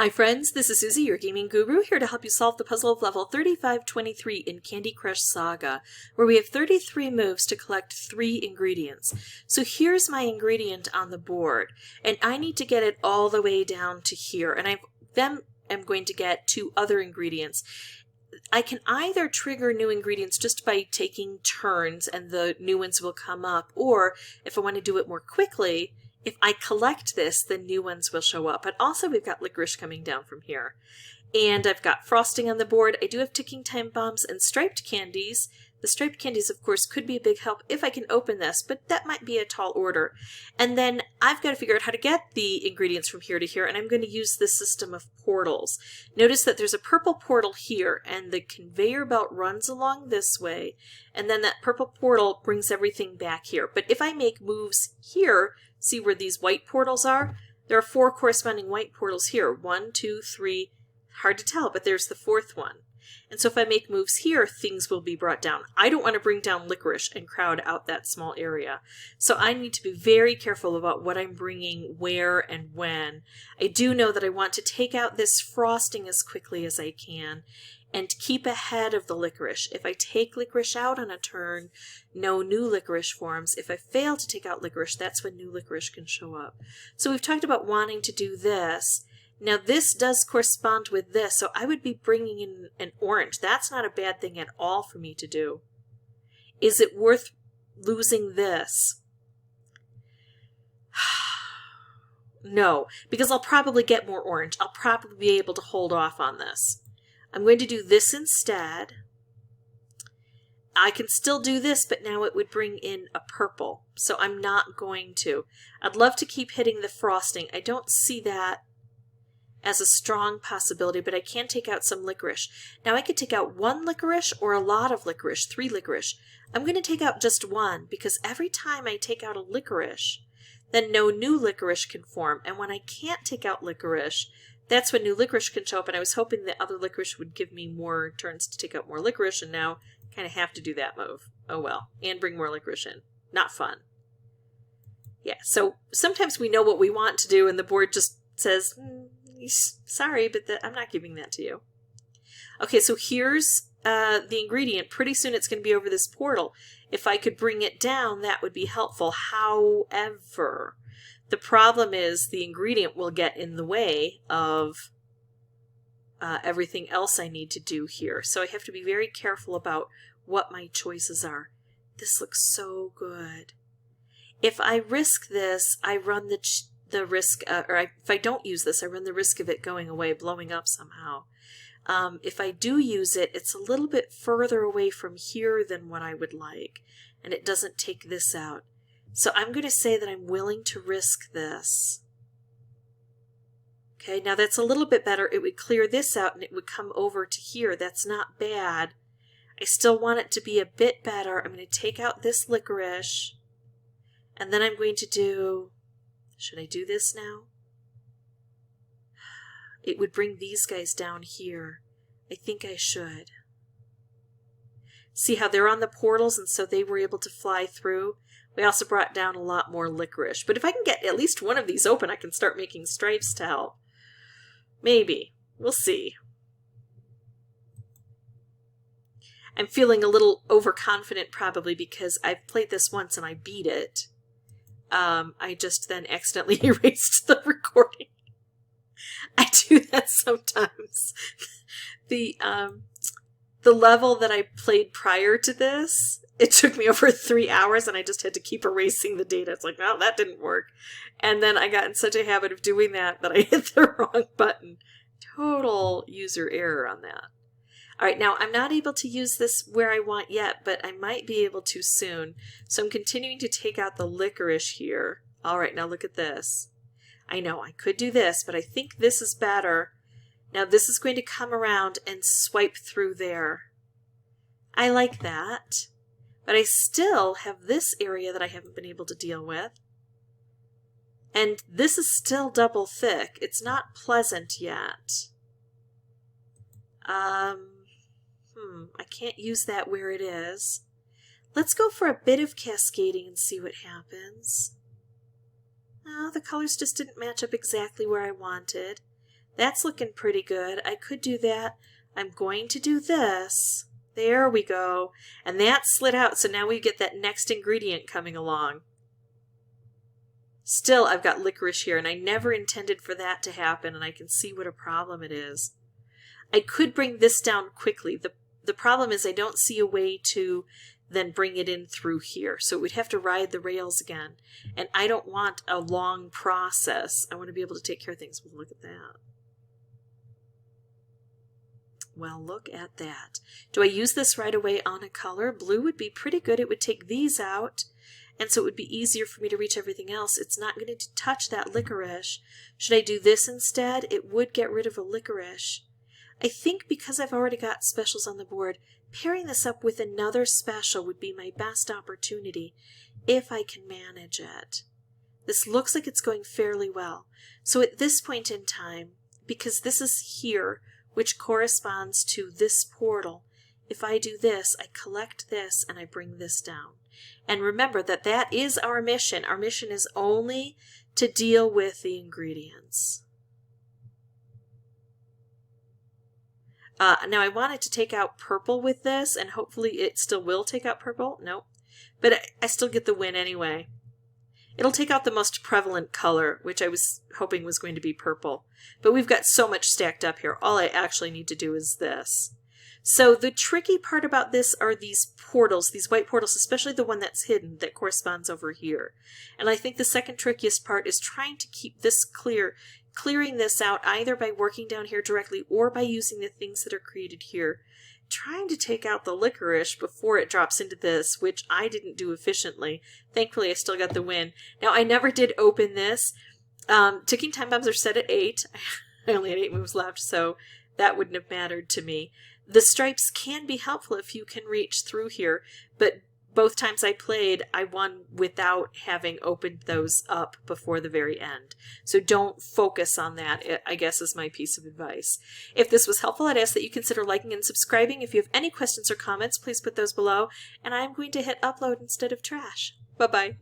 Hi friends, this is Susie, your gaming guru, here to help you solve the puzzle of level 3523 in Candy Crush Saga, where we have 33 moves to collect 3 ingredients. So here's my ingredient on the board, and I need to get it all the way down to here, and I then am going to get 2 other ingredients. I can either trigger new ingredients just by taking turns and the new ones will come up, or if I want to do it more quickly, if I collect this, the new ones will show up. But also we've got licorice coming down from here. And I've got frosting on the board. I do have ticking time bombs and striped candies. The striped candies, of course, could be a big help if I can open this, but that might be a tall order. And then I've got to figure out how to get the ingredients from here to here, and I'm going to use this system of portals. Notice that there's a purple portal here, and the conveyor belt runs along this way, and then that purple portal brings everything back here. But if I make moves here, see where these white portals are? There are 4 corresponding white portals here. 1, 2, 3, hard to tell, but there's the 4th one. And so if I make moves here, things will be brought down. I don't want to bring down licorice and crowd out that small area. So I need to be very careful about what I'm bringing where and when. I do know that I want to take out this frosting as quickly as I can and keep ahead of the licorice. If I take licorice out on a turn, no new licorice forms. If I fail to take out licorice, that's when new licorice can show up. So we've talked about wanting to do this. Now this does correspond with this, so I would be bringing in an orange. That's not a bad thing at all for me to do. Is it worth losing this? No, because I'll probably get more orange. I'll probably be able to hold off on this. I'm going to do this instead. I can still do this, but now it would bring in a purple, so I'm not going to. I'd love to keep hitting the frosting. I don't see that as a strong possibility, but I can take out some licorice. Now I could take out 1 licorice or a lot of licorice, 3 licorice. I'm going to take out just 1 because every time I take out a licorice, then no new licorice can form. And when I can't take out licorice, that's when new licorice can show up. And I was hoping that other licorice would give me more turns to take out more licorice, and now I kind of have to do that move. Oh well. And bring more licorice in. Not fun. Yeah, so sometimes we know what we want to do and the board just says, sorry, but I'm not giving that to you. Okay, so here's the ingredient. Pretty soon it's going to be over this portal. If I could bring it down, that would be helpful. However, the problem is the ingredient will get in the way of everything else I need to do here. So I have to be very careful about what my choices are. This looks so good. If I risk this, I run the risk, if I don't use this, I run the risk of it going away, blowing up somehow. If I do use it, it's a little bit further away from here than what I would like, and it doesn't take this out. So I'm going to say that I'm willing to risk this. Okay, now that's a little bit better. It would clear this out and it would come over to here. That's not bad. I still want it to be a bit better. I'm going to take out this licorice, and then I'm going to do... Should I do this now? It would bring these guys down here. I think I should. See how they're on the portals and so they were able to fly through? We also brought down a lot more licorice. But if I can get at least one of these open, I can start making stripes to help. Maybe. We'll see. I'm feeling a little overconfident probably because I've played this once and I beat it. I just then accidentally erased the recording. I do that sometimes. The level that I played prior to this, it took me over 3 hours and I just had to keep erasing the data. It's like, no, that didn't work. And then I got in such a habit of doing that I hit the wrong button. Total user error on that. All right, now I'm not able to use this where I want yet, but I might be able to soon. So I'm continuing to take out the licorice here. All right, now look at this. I know I could do this, but I think this is better. Now this is going to come around and swipe through there. I like that, but I still have this area that I haven't been able to deal with. And this is still double thick. It's not pleasant yet. I can't use that where it is. Let's go for a bit of cascading and see what happens. Oh, the colors just didn't match up exactly where I wanted. That's looking pretty good. I could do that. I'm going to do this. There we go. And that slid out, so now we get that next ingredient coming along. Still, I've got licorice here, and I never intended for that to happen, and I can see what a problem it is. I could bring this down quickly. The problem is I don't see a way to then bring it in through here. So we'd have to ride the rails again. And I don't want a long process. I want to be able to take care of things. Well, look at that. Well, look at that. Do I use this right away on a color? Blue would be pretty good. It would take these out, and so it would be easier for me to reach everything else. It's not going to touch that licorice. Should I do this instead? It would get rid of a licorice. I think because I've already got specials on the board, pairing this up with another special would be my best opportunity if I can manage it. This looks like it's going fairly well. So at this point in time, because this is here, which corresponds to this portal, if I do this, I collect this and I bring this down. And remember that that is our mission. Our mission is only to deal with the ingredients. Now I wanted to take out purple with this, and hopefully it still will take out purple. Nope. But I still get the win anyway. It'll take out the most prevalent color, which I was hoping was going to be purple. But we've got so much stacked up here. All I actually need to do is this. So the tricky part about this are these portals, these white portals, especially the one that's hidden that corresponds over here. And I think the second trickiest part is trying to keep this clear, clearing this out either by working down here directly or by using the things that are created here. Trying to take out the licorice before it drops into this, which I didn't do efficiently. Thankfully, I still got the win. Now, I never did open this. Ticking time bombs are set at 8. I only had 8 moves left, so that wouldn't have mattered to me. The stripes can be helpful if you can reach through here, but both times I played, I won without having opened those up before the very end. So don't focus on that, I guess, is my piece of advice. If this was helpful, I'd ask that you consider liking and subscribing. If you have any questions or comments, please put those below, and I'm going to hit upload instead of trash. Bye-bye.